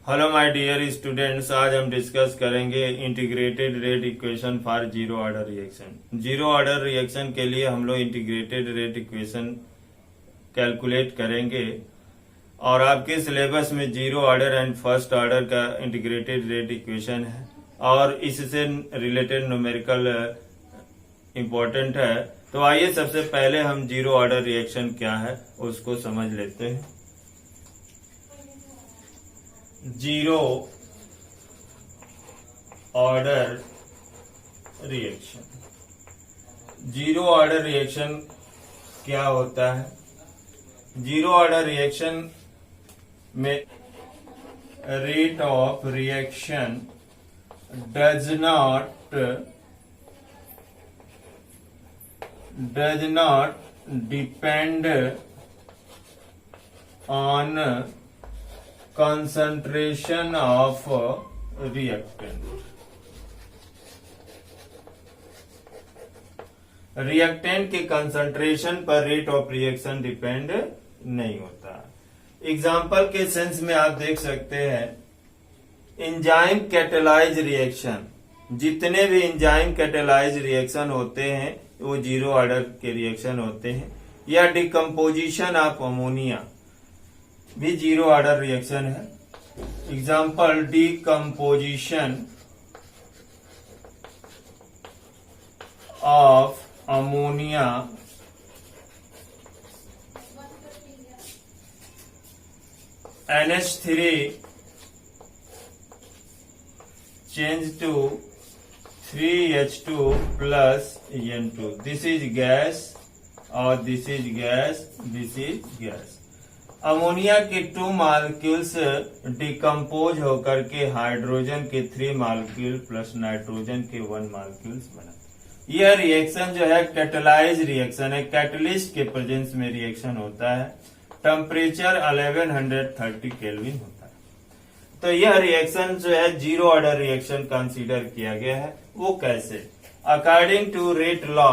Hello my dear students, आज हम discuss करेंगे integrated rate equation for zero order reaction. Zero order reaction के लिए हम लोग इंटीग्रेटेड रेट इक्वेशन कैलकुलेट करेंगे और आपके सिलेबस में zero order and first order का इंटीग्रेटेड रेट इक्वेशन है और इससे रिलेटेड न्यूमेरिकल इम्पोर्टेंट है। तो आइए सबसे पहले हम जीरो ऑर्डर रिएक्शन क्या है उसको समझ लेते हैं। Zero order reaction. Zero order reaction क्या होता है? जीरो ऑर्डर रिएक्शन में rate of reaction does not depend on concentration of reactant। Reactant के कंसंट्रेशन पर रेट ऑफ रिएक्शन डिपेंड नहीं होता। एग्जाम्पल के सेंस में आप देख सकते हैं एंजाइम कैटेलाइज रिएक्शन। जितने भी एंजाइम कैटेलाइज रिएक्शन होते हैं वो जीरो ऑर्डर के रिएक्शन होते हैं, या डिकम्पोजिशन ऑफ अमोनिया भी जीरो ऑर्डर रिएक्शन है। Example decomposition of ammonia NH3 change to 3H2 plus N2। This is gas और this is gas, this is gas. Ammonia के 2 मॉलिक्यूल्स डिकम्पोज होकर के हाइड्रोजन के 3 मॉलिक्यूल प्लस नाइट्रोजन के 1 molecules बना। यह रिएक्शन जो है कैटेलाइज रिएक्शन है। कैटलिस्ट के प्रेजेंस में रिएक्शन होता है। टेम्परेचर 1130 केल्विन होता है। तो यह रिएक्शन जो है जीरो ऑर्डर रिएक्शन कंसीडर किया गया है। वो कैसे? According to rate law,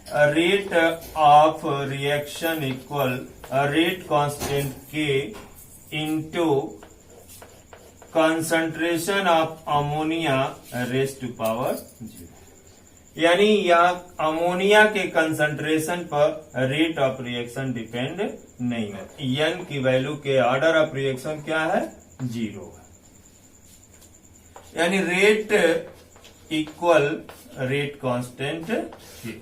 rate of reaction equal rate constant K into concentration of ammonia raise to power 0। यानी यहाँ अमोनिया के कंसंट्रेशन पर रेट ऑफ रिएक्शन डिपेंड नहीं है। N की वैल्यू के ऑर्डर ऑफ रिएक्शन क्या है? 0 है। यानी rate equal rate constant K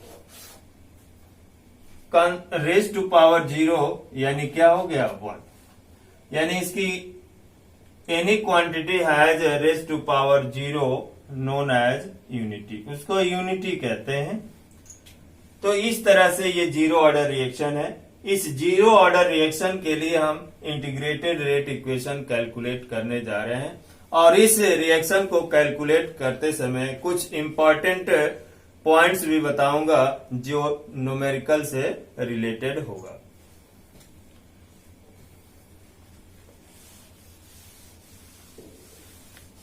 raise to power 0 यानी क्या हो गया? 1। यानी इसकी any quantity has raise to power 0 known as unity, उसको यूनिटी कहते हैं। तो इस तरह से ये जीरो ऑर्डर रिएक्शन है। इस जीरो ऑर्डर रिएक्शन के लिए हम इंटीग्रेटेड रेट इक्वेशन कैलकुलेट करने जा रहे हैं और इस रिएक्शन को कैलकुलेट करते समय कुछ इंपॉर्टेंट पॉइंट्स भी बताऊंगा जो न्यूमेरिकल से रिलेटेड होगा।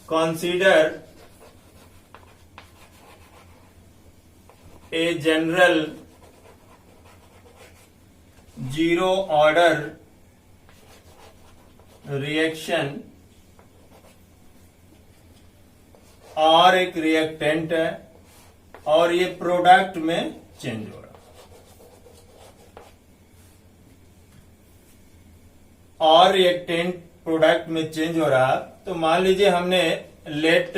Consider a general zero order reaction और एक रिएक्टेंट है और ये प्रोडक्ट में चेंज हो रहा, और रिएक्टेंट प्रोडक्ट में चेंज हो रहा। तो मान लीजिए हमने लेट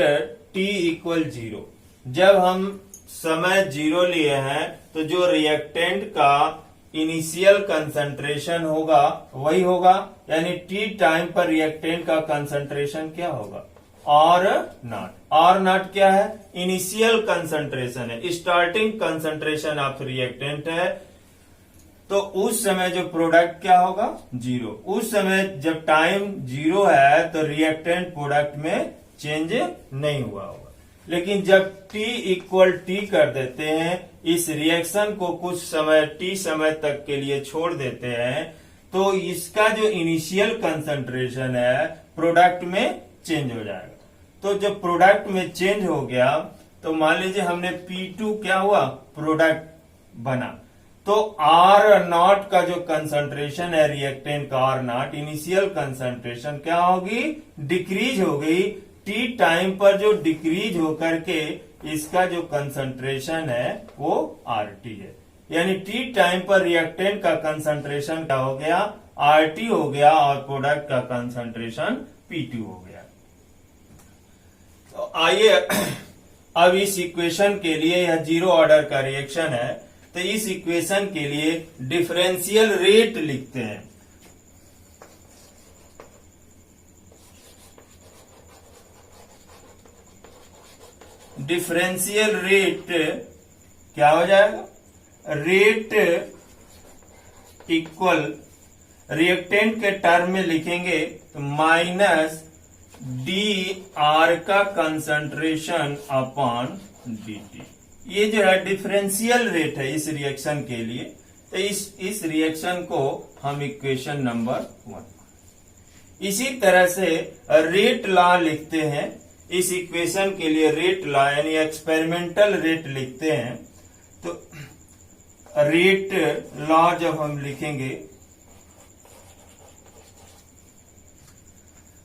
T इक्वल 0। जब हम समय 0 लिए हैं तो जो रिएक्टेंट का इनिशियल कंसंट्रेशन होगा वही होगा। यानी T टाइम पर रिएक्टेंट का कंसंट्रेशन क्या होगा? और नॉट क्या है? इनिशियल कंसंट्रेशन है, स्टार्टिंग कंसंट्रेशन ऑफ रिएक्टेंट है। तो उस समय जो प्रोडक्ट क्या होगा? 0। उस समय जब टाइम 0 है तो रिएक्टेंट प्रोडक्ट में चेंज नहीं हुआ होगा। लेकिन जब T इक्वल T कर देते हैं, इस रिएक्शन को कुछ समय T समय तक के लिए छोड़ देते हैं, तो इसका जो इनिशियल कंसंट्रेशन है प्रोडक्ट में चेंज हो जाएगा। तो जब प्रोडक्ट में चेंज हो गया तो मान लीजिए हमने P2 क्या हुआ? प्रोडक्ट बना। तो आर नॉट का जो कंसंट्रेशन है रिएक्टेंट का आर नॉट इनिशियल कंसंट्रेशन क्या होगी, डिक्रीज हो गई। टी टाइम पर जो डिक्रीज होकर के इसका जो कंसंट्रेशन है वो आर टी है, यानी टी टाइम पर रिएक्टेंट का कंसंट्रेशन क्या हो गया, आर टी हो गया और प्रोडक्ट का कंसंट्रेशन पी2 हो गया। तो आइए अब इस इक्वेशन के लिए यह जीरो ऑर्डर का रिएक्शन है, तो इस इक्वेशन के लिए डिफरेंशियल रेट लिखते हैं। डिफरेंशियल रेट क्या हो जाएगा, रेट इक्वल रिएक्टेंट के टर्म में लिखेंगे तो माइनस डी आर का कंसंट्रेशन अपॉन डी टी। ये जो है डिफरेंशियल रेट है इस रिएक्शन के लिए, तो इस रिएक्शन को हम इक्वेशन नंबर 1। इसी तरह से रेट लॉ लिखते हैं इस इक्वेशन के लिए, रेट लॉ यानी एक्सपेरिमेंटल रेट लिखते हैं। तो रेट लॉ जब हम लिखेंगे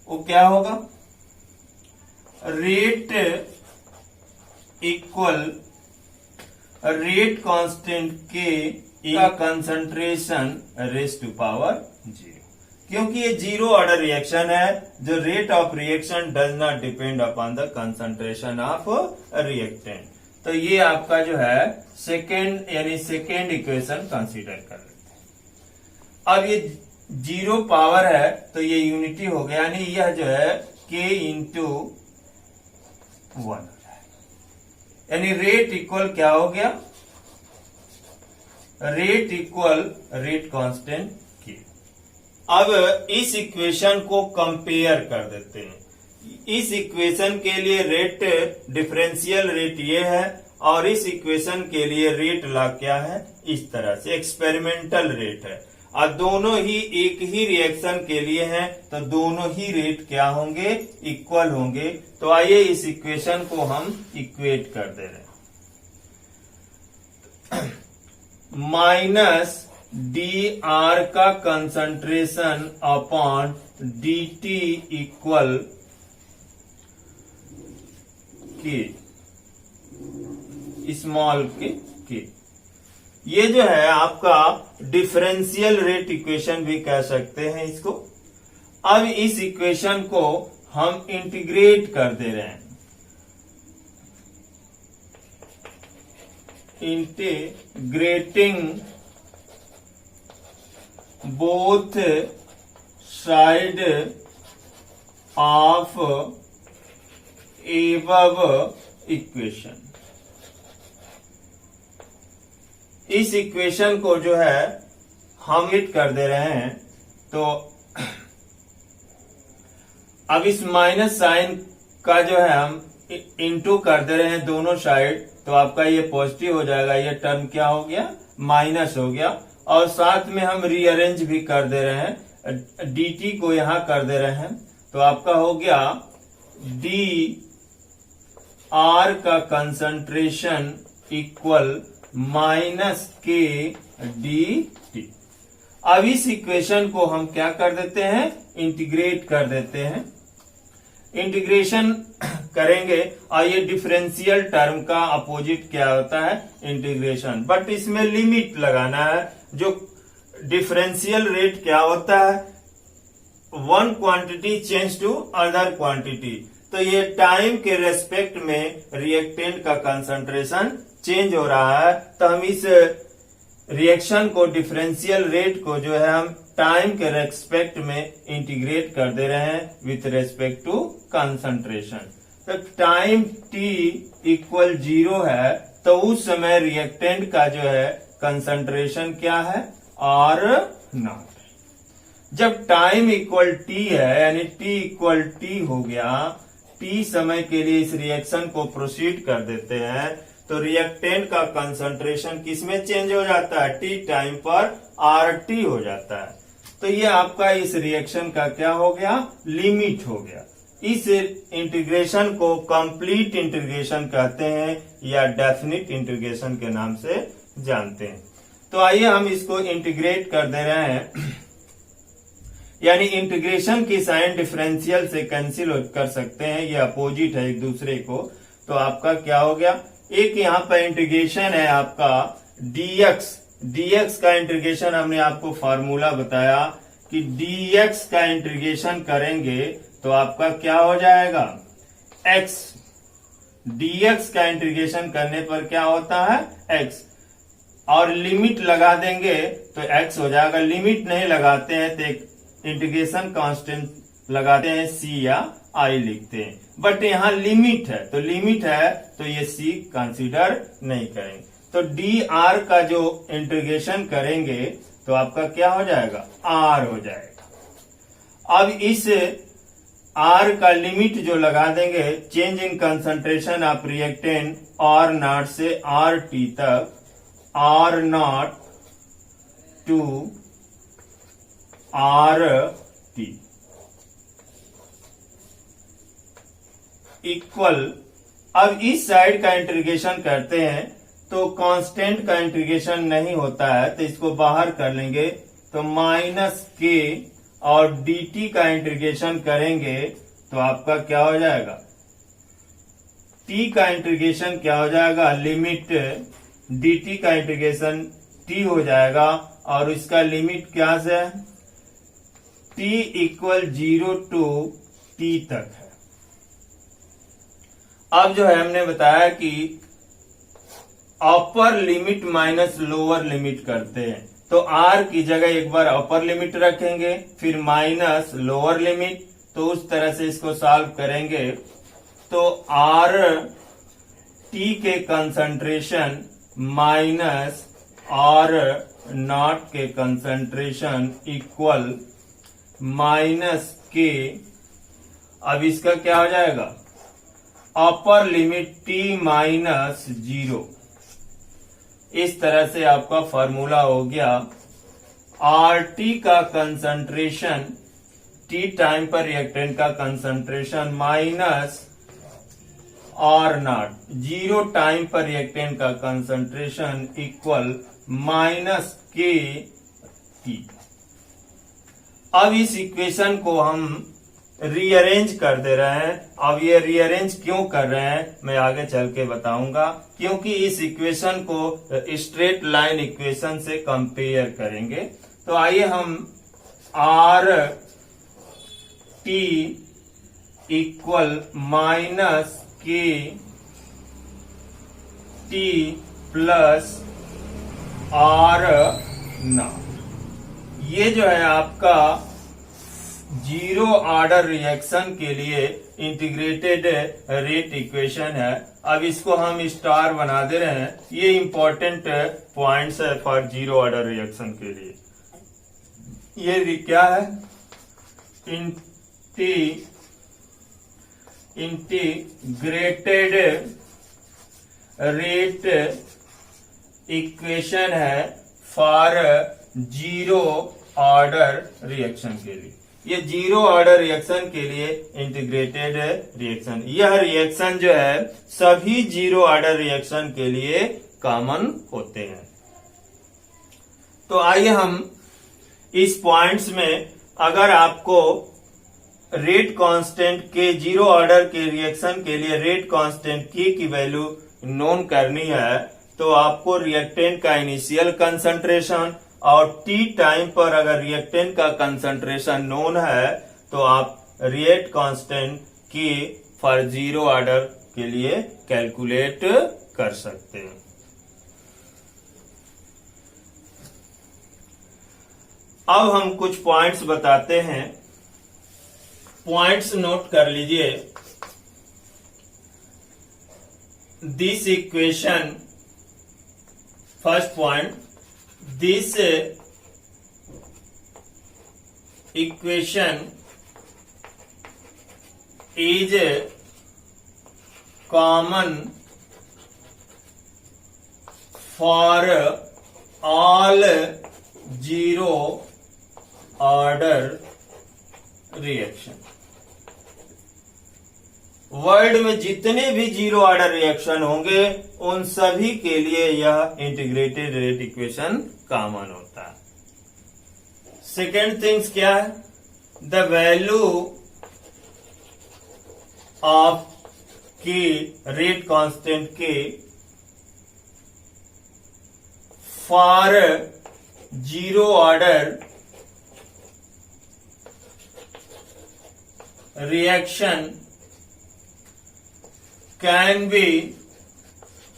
वो क्या होगा, रेट इक्वल रेट कांस्टेंट के का कंसंट्रेशन रेज टू पावर 0। क्योंकि ये जीरो ऑर्डर रिएक्शन है, जो rate of reaction does not depend upon the concentration of reactant. तो ये आपका जो है सेकेंड यानी सेकेंड इक्वेशन कंसीडर कर लेते हैं। अब ये जीरो पावर है तो ये यूनिटी हो गया, यानी यह जो है k इंटू 1 हो जाएगा, यानी रेट इक्वल क्या हो गया, rate equal rate constant k। अब इस इक्वेशन को कंपेयर कर देते हैं। इस इक्वेशन के लिए रेट डिफरेंशियल रेट ये है और इस इक्वेशन के लिए रेट लॉ क्या है, इस तरह से एक्सपेरिमेंटल रेट है, और दोनों ही एक ही रिएक्शन के लिए हैं, तो दोनों ही रेट क्या होंगे, इक्वल होंगे। तो आइए इस इक्वेशन को हम इक्वेट कर दे रहे हैं। माइनस डी आर का concentration upon D T equal के स्मॉल के। ये जो है आपका डिफरेंशियल रेट इक्वेशन भी कह सकते हैं इसको। अब इस इक्वेशन को हम इंटीग्रेट कर दे रहे हैं, integrating both side of above equation. इस इक्वेशन को जो है हम हिट कर दे रहे हैं, तो अब इस माइनस साइन का जो है हम इनटू कर दे रहे हैं दोनों साइड, तो आपका ये पॉजिटिव हो जाएगा, ये टर्म क्या हो गया, माइनस हो गया। और साथ में हम रीअरेंज भी कर दे रहे हैं, dt को यहां कर दे रहे हैं, तो आपका हो गया डी आर का कंसंट्रेशन इक्वल माइनस के डी टी। अब इस इक्वेशन को हम क्या कर देते हैं, इंटीग्रेट कर देते हैं। इंटीग्रेशन करेंगे और ये डिफरेंशियल टर्म का अपोजिट क्या होता है, इंटीग्रेशन, बट इसमें लिमिट लगाना है। जो डिफरेंशियल रेट क्या होता है, one quantity change to other quantity, तो ये टाइम के रेस्पेक्ट में रिएक्टेंट का कंसंट्रेशन चेंज हो रहा है। तो हम इस रिएक्शन को, डिफरेंशियल रेट को जो है हम टाइम के रेस्पेक्ट में इंटीग्रेट कर दे रहे हैं विथ रेस्पेक्ट टू कंसंट्रेशन। तो टाइम t इक्वल 0 है, तो उस समय रिएक्टेंट का जो है कंसंट्रेशन क्या है, R नॉट। जब टाइम इक्वल t है, यानी t इक्वल t हो गया, t समय के लिए इस रिएक्शन को प्रोसीड कर देते हैं, तो रिएक्टेंट का कंसंट्रेशन किसमें चेंज हो जाता है, t टाइम पर RT हो जाता है। तो ये आपका इस रिएक्शन का क्या हो गया, लिमिट हो गया। इस इंटीग्रेशन को कंप्लीट इंटीग्रेशन कहते हैं या डेफिनिट इंटीग्रेशन के नाम से जानते हैं। तो आइए हम इसको इंटीग्रेट कर दे रहे हैं, यानी इंटीग्रेशन की साइन डिफरेंशियल से कैंसिल कर सकते हैं, ये अपोजिट है एक दूसरे को। तो आपका क्या हो गया, एक यहाँ पर इंटीग्रेशन है आपका dx का इंटीग्रेशन हमने आपको फार्मूला बताया कि dx का इंटीग्रेशन करेंगे तो आपका क्या हो जाएगा x, dx का इंटीग्रेशन करने पर क्या होता है x, और लिमिट लगा देंगे तो x हो जाएगा। लिमिट नहीं लगाते हैं तो एक इंटीग्रेशन कांस्टेंट लगाते हैं c या i लिखते हैं, बट यहाँ लिमिट है तो ये c कंसीडर नहीं करेंगे। तो dr का जो इंटीग्रेशन करेंगे तो आपका क्या हो जाएगा r हो जाएगा। अब इस r का लिमिट जो लगा देंगे, change in concentration of reactant R0 से RT तक, R0 टू RT इक्वल, अब इस साइड का इंटीग्रेशन करते हैं तो कांस्टेंट का इंटीग्रेशन नहीं होता है तो इसको बाहर कर लेंगे, तो माइनस के और dt का इंटीग्रेशन करेंगे तो आपका क्या हो जाएगा, t का इंटीग्रेशन क्या हो जाएगा, लिमिट dt का इंटीग्रेशन t हो जाएगा और इसका लिमिट क्या से है, t इक्वल 0 टू t तक है। अब जो है हमने बताया कि upper limit minus lower limit करते हैं, तो r की जगह एक बार अपर लिमिट रखेंगे फिर माइनस लोअर लिमिट, तो उस तरह से इसको सॉल्व करेंगे तो r t के कंसंट्रेशन माइनस R0 के कंसंट्रेशन इक्वल माइनस के, अब इसका क्या हो जाएगा, अपर लिमिट t माइनस 0। इस तरह से आपका फॉर्मूला हो गया RT का कंसंट्रेशन t टाइम पर रिएक्टेंट का कंसंट्रेशन माइनस R0 0 टाइम पर रिएक्टेंट का कंसंट्रेशन इक्वल माइनस के t। अब इस इक्वेशन को हम रीअरेंज कर दे रहे हैं। अब ये रीअरेंज क्यों कर रहे हैं मैं आगे चल के बताऊंगा, क्योंकि इस इक्वेशन को स्ट्रेट लाइन इक्वेशन से कंपेयर करेंगे। तो आइए हम आर टी इक्वल माइनस के टी प्लस आर नॉट, ये जो है आपका जीरो ऑर्डर रिएक्शन के लिए इंटीग्रेटेड रेट इक्वेशन है। अब इसको हम स्टार बना दे रहे हैं, ये इंपॉर्टेंट पॉइंट्स है फॉर जीरो ऑर्डर रिएक्शन के लिए। ये क्या है, इंटीग्रेटेड रेट इक्वेशन है फॉर जीरो ऑर्डर रिएक्शन के लिए। ये जीरो ऑर्डर रिएक्शन के लिए इंटीग्रेटेड रिएक्शन, यह रिएक्शन जो है सभी जीरो ऑर्डर रिएक्शन के लिए कॉमन होते हैं। तो आइए हम इस पॉइंट्स में, अगर आपको रेट कांस्टेंट के जीरो ऑर्डर के रिएक्शन के लिए रेट कांस्टेंट के की वैल्यू नोन करनी है, तो आपको रिएक्टेंट का इनिशियल कंसंट्रेशन और टी टाइम पर अगर रिएक्टेंट का कंसंट्रेशन नोन है तो आप रेट कांस्टेंट की फॉर जीरो ऑर्डर के लिए कैलकुलेट कर सकते हैं। अब हम कुछ पॉइंट्स बताते हैं, पॉइंट्स नोट कर लीजिए। This equation, first point, this equation is common for all zero order reaction। World में जितने भी जीरो ऑर्डर रिएक्शन होंगे उन सभी के लिए यह इंटीग्रेटेड रेट इक्वेशन कॉमन होता है। सेकेंड थिंग्स क्या है, द वैल्यू ऑफ के रेट कांस्टेंट के for zero order reaction can be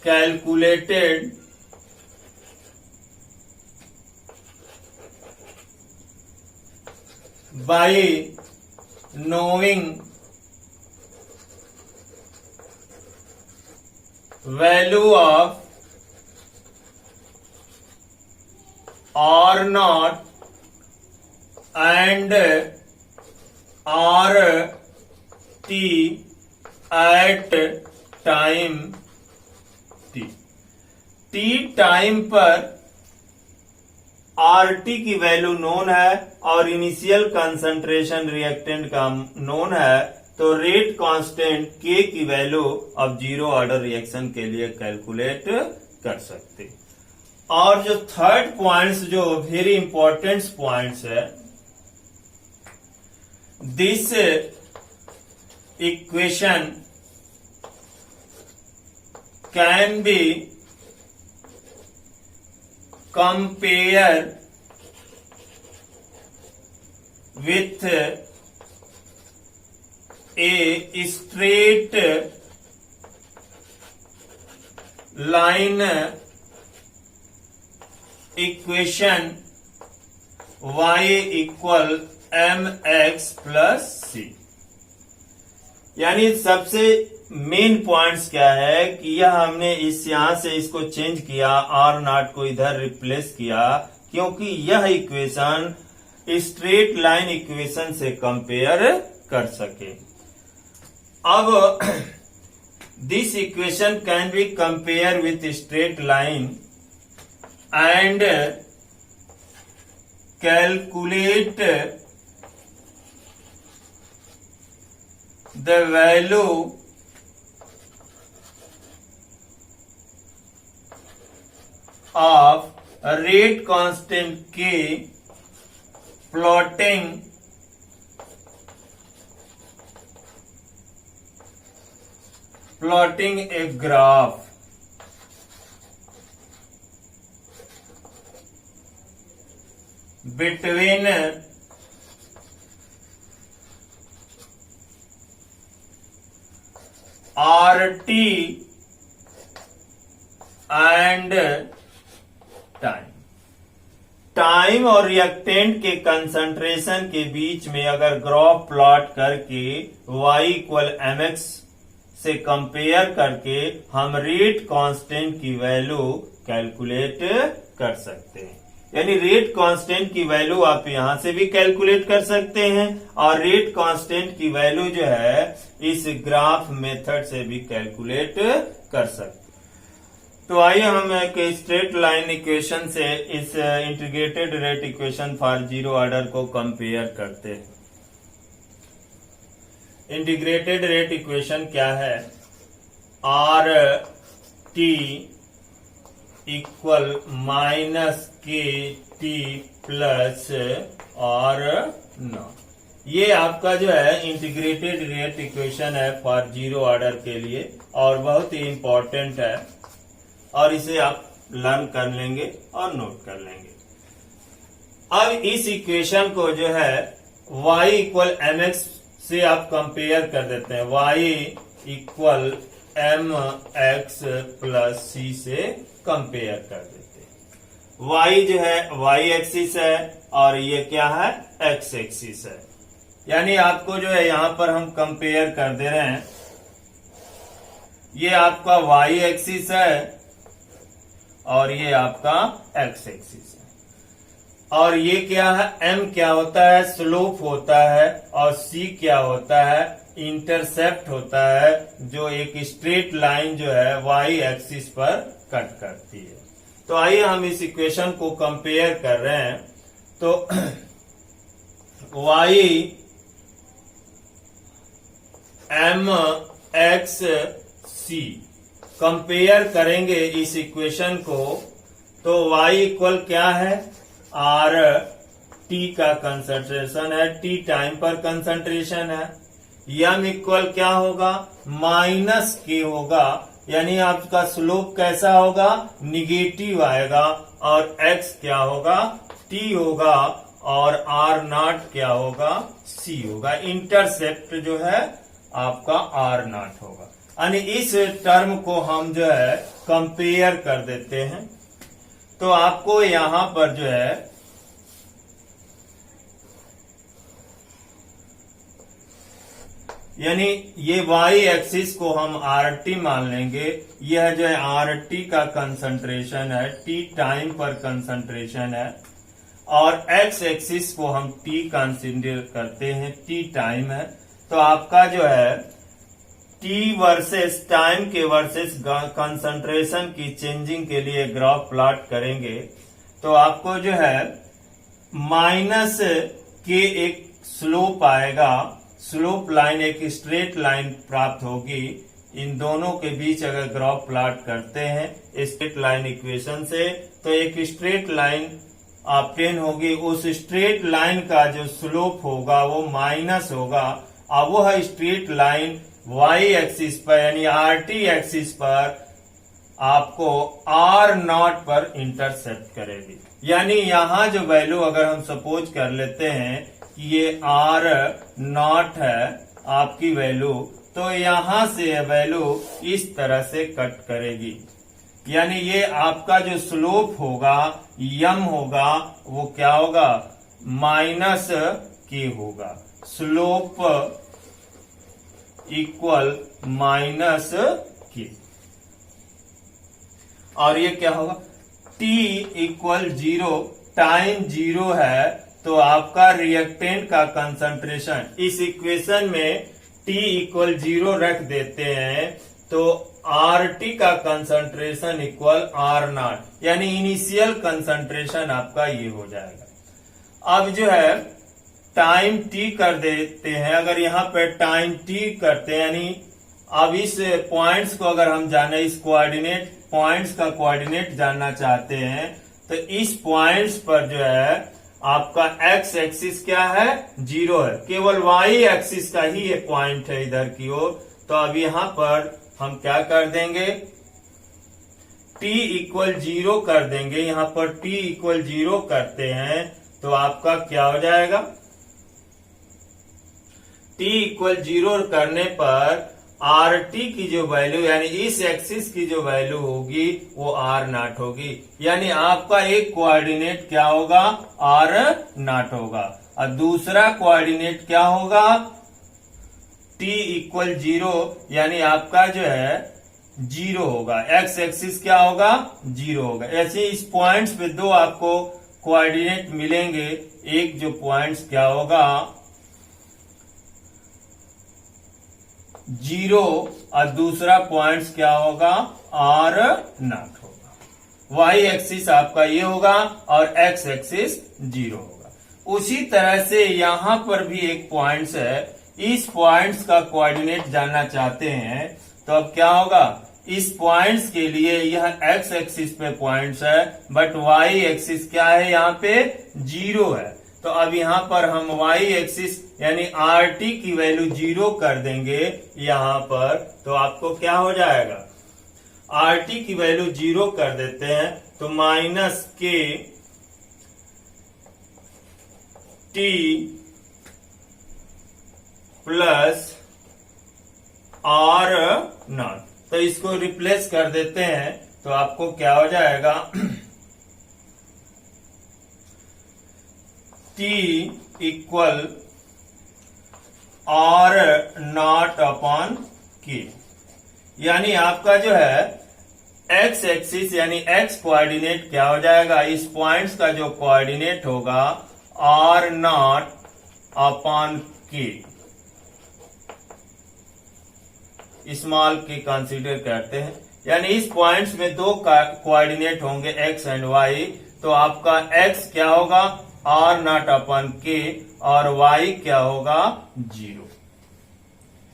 calculated by knowing value of R naught and R T at time T। T time पर RT की value known है और initial concentration reactant का known है, तो rate constant K की वैल्यू अब जीरो ऑर्डर रिएक्शन के लिए कैलकुलेट कर सकते। और जो थर्ड पॉइंट्स, जो वेरी इंपॉर्टेंट पॉइंट्स है, this equation can be compare with a straight line equation y equal mx plus C. यानी सबसे मेन पॉइंट्स क्या है कि यह हमने यहां से इसको चेंज किया, आर नॉट को इधर रिप्लेस किया, क्योंकि यह इक्वेशन स्ट्रेट लाइन इक्वेशन से कंपेयर कर सके। अब this equation can be compare with straight line and calculate the value of rate constant K plotting a graph between RT and time और रिएक्टेंट के कंसंट्रेशन के बीच में अगर ग्राफ प्लॉट करके y इक्वल mx से कंपेयर करके हम rate constant की वैल्यू कैलकुलेट कर सकते हैं। यानी रेट कांस्टेंट की वैल्यू आप यहां से भी कैलकुलेट कर सकते हैं और रेट कांस्टेंट की वैल्यू जो है इस ग्राफ मेथड से भी कैलकुलेट कर सकते हैं। तो आइए हम एक स्ट्रेट लाइन इक्वेशन से इस integrated rate equation for zero order को कंपेयर करते हैं। इंटीग्रेटेड रेट इक्वेशन क्या है, आर टी इक्वल माइनस के टी प्लस आर नॉट। ये आपका जो है इंटीग्रेटेड रेट इक्वेशन है फॉर जीरो ऑर्डर के लिए और बहुत ही इंपॉर्टेंट है और इसे आप लर्न कर लेंगे और नोट कर लेंगे। अब इस इक्वेशन को जो है y इक्वल एम एक्स से आप कंपेयर कर देते हैं, y equal m x plus c से कंपेयर कर देते हैं। y जो है y एक्सिस है और ये क्या है x एक्सिस है। यानी आपको जो है यहां पर हम कंपेयर कर दे रहे हैं, ये आपका y एक्सिस है और ये आपका x एक्सिस है। और ये क्या है, m क्या होता है, स्लोप होता है, और c क्या होता है, इंटरसेप्ट होता है, जो एक स्ट्रेट लाइन जो है y एक्सिस पर कट करती है। तो आइए हम इस इक्वेशन को कंपेयर कर रहे हैं। तो y m x c compare करेंगे इस इक्वेशन को, तो y इक्वल क्या है, आर टी का कंसंट्रेशन है, टी टाइम पर कंसंट्रेशन है। यम इक्वल क्या होगा, माइनस के होगा, यानी आपका स्लोप कैसा होगा, निगेटिव आएगा। और x क्या होगा, t होगा, और आर नॉट क्या होगा, c होगा। इंटरसेप्ट जो है आपका आर नॉट होगा। यानी इस टर्म को हम जो है कंपेयर कर देते हैं। तो आपको यहां पर जो है यानी ये y एक्सिस को हम RT मान लेंगे। यह जो है RT का कंसंट्रेशन है, T टाइम पर कंसंट्रेशन है। और x एक्सिस को हम T कंसिडर करते हैं, T टाइम है। तो आपका जो है T वर्सेस टाइम के वर्सेस कंसंट्रेशन की चेंजिंग के लिए ग्राफ प्लॉट करेंगे। तो आपको जो है माइनस के एक स्लोप आएगा, स्लोप लाइन एक स्ट्रेट लाइन प्राप्त होगी। इन दोनों के बीच अगर ग्राफ प्लॉट करते हैं स्ट्रेट लाइन इक्वेशन से, तो एक स्ट्रेट लाइन ऑब्टेन होगी। उस स्ट्रेट लाइन का जो स्लोप होगा वो माइनस होगा। अब वह स्ट्रेट लाइन y एक्सिस पर यानी RT एक्सिस पर आपको R नॉट पर इंटरसेप्ट करेगी। यानी यहां जो वैल्यू अगर हम सपोज कर लेते हैं कि ये R नॉट है आपकी वैल्यू, तो यहां से वैल्यू इस तरह से कट करेगी। यानी ये आपका जो स्लोप होगा यम होगा वो क्या होगा, माइनस के होगा। स्लोप इक्वल माइनस के। और ये क्या होगा, t इक्वल 0, टाइम 0 है तो आपका रिएक्टेंट का कंसंट्रेशन, इस इक्वेशन में t इक्वल 0 रख देते हैं तो RT का कंसंट्रेशन इक्वल R नॉट, यानी इनिशियल कंसंट्रेशन आपका ये हो जाएगा। अब जो है टाइम t कर देते हैं। अगर यहाँ पे टाइम t करते हैं, यानी अब इस पॉइंट्स को अगर हम जाने, इस कोऑर्डिनेट पॉइंट्स का कोऑर्डिनेट जानना चाहते हैं, तो इस पॉइंट्स पर जो है आपका x एक्सिस क्या है, 0 है। केवल y एक्सिस का ही ये पॉइंट है इधर की ओर। तो अब यहां पर हम क्या कर देंगे, t इक्वल 0 कर देंगे। यहां पर t इक्वल 0 करते हैं तो आपका क्या हो जाएगा, t इक्वल 0 करने पर RT की जो वैल्यू यानी इस एक्सिस की जो वैल्यू होगी वो R नॉट होगी। यानी आपका एक कोऑर्डिनेट क्या होगा, R नॉट होगा, और दूसरा कोऑर्डिनेट क्या होगा, t इक्वल 0, यानी आपका जो है 0 होगा। x एक्सिस क्या होगा, 0 होगा। ऐसे इस पॉइंट्स पे दो आपको कोऑर्डिनेट मिलेंगे। एक जो पॉइंट्स क्या होगा 0 और दूसरा पॉइंट्स क्या होगा, R नॉट होगा। y एक्सिस आपका ये होगा और x एक्सिस 0 होगा। उसी तरह से यहां पर भी एक पॉइंट्स है, इस पॉइंट्स का कोऑर्डिनेट जानना चाहते हैं तो अब क्या होगा, इस पॉइंट्स के लिए यह x एक्सिस पे पॉइंट्स है बट y एक्सिस क्या है, यहाँ पे 0 है। तो अब यहां पर हम y एक्सिस यानी RT की वैल्यू 0 कर देंगे यहां पर, तो आपको क्या हो जाएगा, RT की वैल्यू 0 कर देते हैं तो माइनस के t प्लस R नॉट। तो इसको रिप्लेस कर देते हैं तो आपको क्या हो जाएगा, t equal R not upon k। यानी आपका जो है x एक्सिस यानी x कोऑर्डिनेट क्या हो जाएगा, इस पॉइंट्स का जो कोऑर्डिनेट होगा R not upon k, small के कंसीडर करते हैं। यानी इस पॉइंट्स में दो कोऑर्डिनेट होंगे x एंड y, तो आपका x क्या होगा, R नॉट अपॉन k, और y क्या होगा, 0।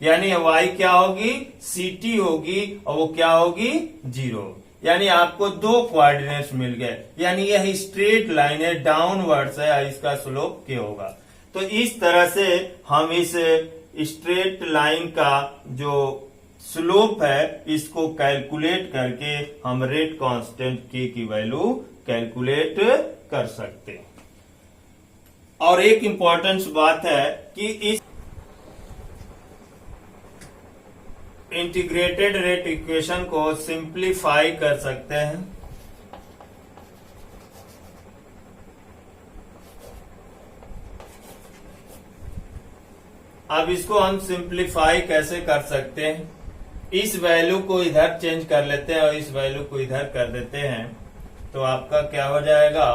यानी y क्या होगी, ct होगी और वो क्या होगी, 0। यानी आपको 2 कोऑर्डिनेट्स मिल गए, यानी यह स्ट्रेट लाइन है, डाउनवर्ड्स है, इसका स्लोप k होगा। तो इस तरह से हम इस स्ट्रेट लाइन का जो स्लोप है इसको कैलकुलेट करके हम रेट कांस्टेंट k की वैल्यू कैलकुलेट कर सकते हैं। और एक इंपॉर्टेंट बात है कि इस इंटीग्रेटेड रेट इक्वेशन को सिंप्लीफाई कर सकते हैं। अब इसको हम सिंप्लीफाई कैसे कर सकते हैं, इस वैल्यू को इधर चेंज कर लेते हैं और इस वैल्यू को इधर कर देते हैं, तो आपका क्या हो जाएगा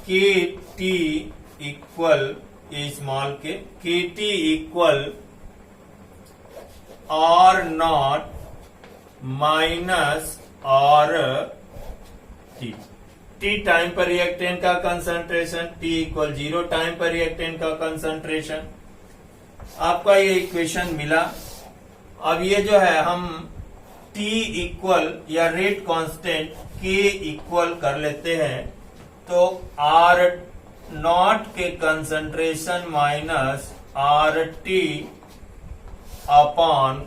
K T equal small K T equal R naught minus R T. T time पर रिएक्टेंट का कंसंट्रेशन, टी इक्वल 0 टाइम पर रिएक्टेंट का कंसंट्रेशन। आपका ये इक्वेशन मिला। अब ये जो है हम टी इक्वल या रेट कांस्टेंट के इक्वल कर लेते हैं, तो आर नॉट के concentration minus R T upon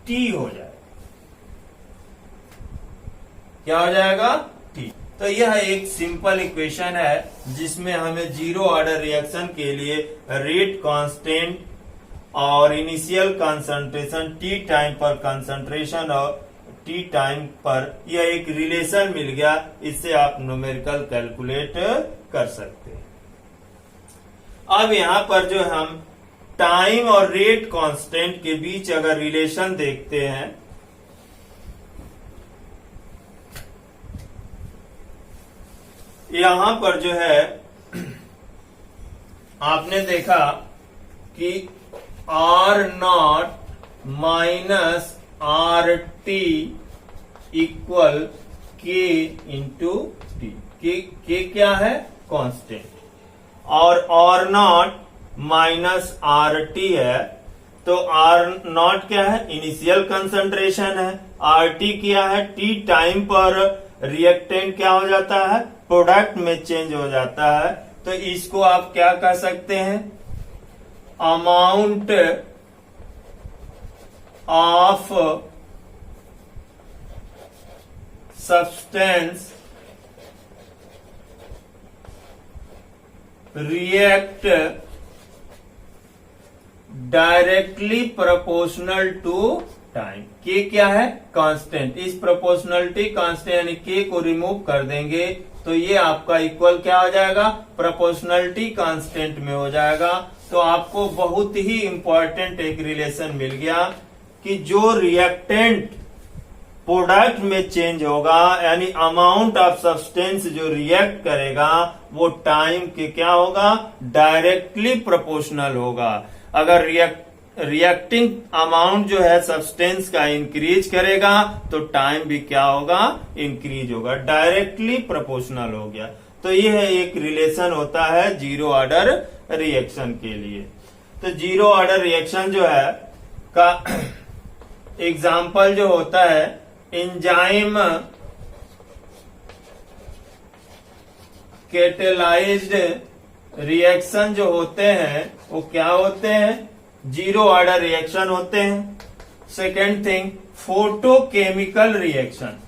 T हो जाएगा। क्या हो जाएगा? टी। तो यह एक सिंपल इक्वेशन है जिसमें हमें जीरो ऑर्डर रिएक्शन के लिए रेट कांस्टेंट और इनिशियल कंसंट्रेशन टी टाइम पर कंसंट्रेशन और टी टाइम पर यह एक रिलेशन मिल गया। इससे आप न्यूमेरिकल कैलकुलेट कर सकते हैं। अब यहां पर जो हम टाइम और रेट कांस्टेंट के बीच अगर रिलेशन देखते हैं, यहां पर जो है आपने देखा कि R naught minus R T equal K into T. K क्या है? कांस्टेंट। और R naught minus R T है, तो आर नॉट क्या है? इनिशियल कंसंट्रेशन है। आर टी क्या है? टी टाइम पर रिएक्टेंट क्या हो जाता है? प्रोडक्ट में चेंज हो जाता है। तो इसको आप क्या कह सकते हैं? Amount of substance react directly proportional to time. K क्या है? कांस्टेंट। इस प्रोपोर्शनलिटी कांस्टेंट यानी के को रिमूव कर देंगे तो ये आपका इक्वल क्या हो जाएगा? प्रोपोर्शनलिटी कांस्टेंट में हो जाएगा। तो आपको बहुत ही इंपॉर्टेंट एक रिलेशन मिल गया कि जो रिएक्टेंट प्रोडक्ट में चेंज होगा यानी अमाउंट ऑफ सब्सटेंस जो रिएक्ट करेगा वो टाइम के क्या होगा? डायरेक्टली प्रोपोर्शनल होगा। अगर रिएक्टिंग अमाउंट जो है सब्सटेंस का इंक्रीज करेगा तो टाइम भी क्या होगा? इंक्रीज होगा। डायरेक्टली प्रोपोर्शनल हो गया। तो यह एक रिलेशन होता है जीरो ऑर्डर रिएक्शन के लिए। तो जीरो ऑर्डर रिएक्शन जो है का एग्जाम्पल जो होता है एंजाइम कैटेलाइज्ड रिएक्शन जो होते हैं वो क्या होते हैं? जीरो ऑर्डर रिएक्शन होते हैं। Second thing, photochemical reaction.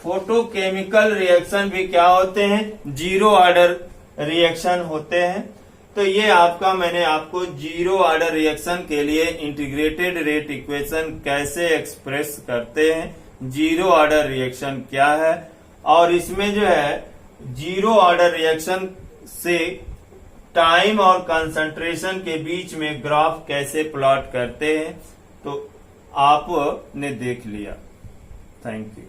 Photochemical reaction भी क्या होते हैं? जीरो ऑर्डर रिएक्शन होते हैं। तो ये आपका मैंने आपको जीरो ऑर्डर रिएक्शन के लिए इंटीग्रेटेड रेट इक्वेशन कैसे एक्सप्रेस करते हैं, जीरो ऑर्डर रिएक्शन क्या है, और इसमें जो है जीरो ऑर्डर रिएक्शन से टाइम और कंसंट्रेशन के बीच में ग्राफ कैसे प्लॉट करते हैं, तो आपने देख लिया। Thank you.